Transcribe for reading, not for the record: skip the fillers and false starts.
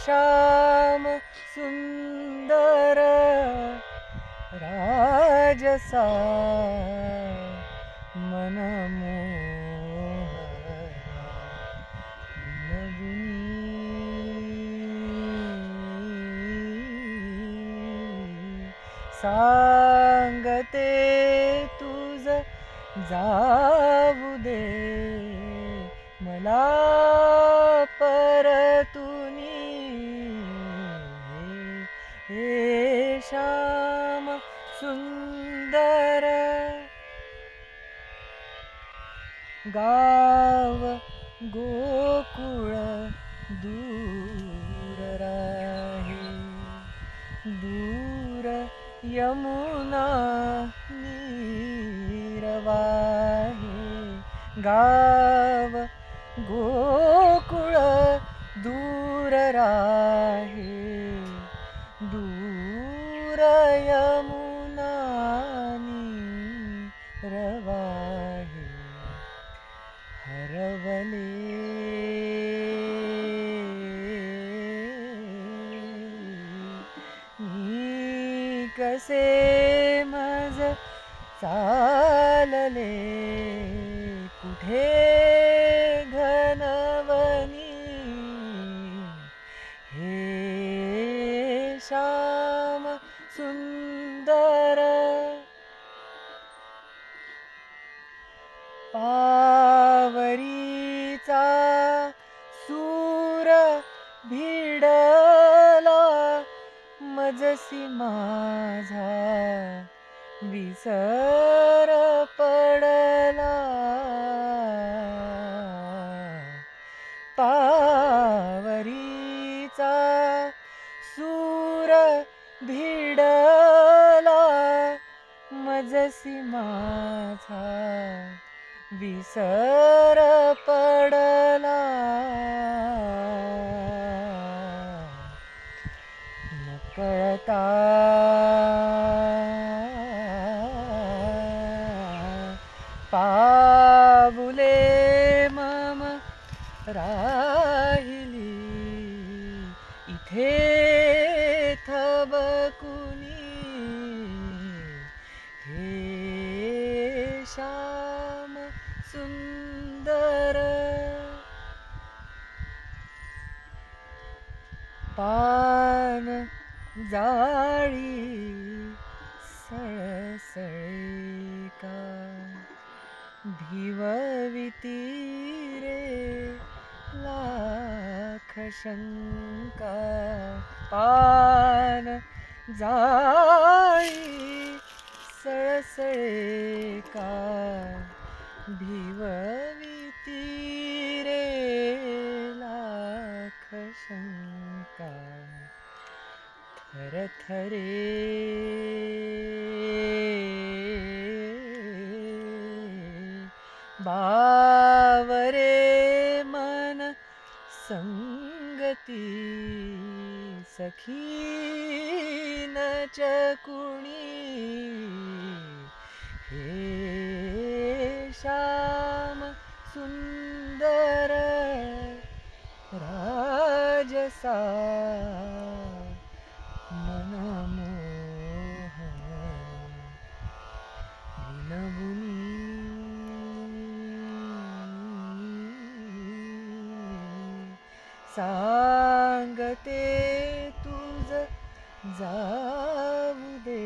श्याम सुंदर राजसा मनमोहरा विनविनी सांगते तुझ जाऊ दे मला परतुनी हे श्याम सुंदर गाव गोकुळ दूर राही दूर यमुना नीरवाही गाव गोकुळ दूर राही दूर यमुना नीरवाही हरवले मी कसे मज चालले कुठे घनवनी हे श्याम सुंदर पावरीचा सूर भिडला मजसी माझा विसर पडला पावरीचा सूर भिडला मजसी माझा विसर पडला नकळता पाऊले मम राहिली इथे थबकुनी हे श्याम सुंदर पान जाळी सळसळी का भिवविती रे लाख शंका पान जाळी सळसळे का भिवविती रे लाख शंका थरथरे बावरे मन संगती सखी न चकुणी हे श्याम सुंदर राजसा सांगते तुझ जाऊ दे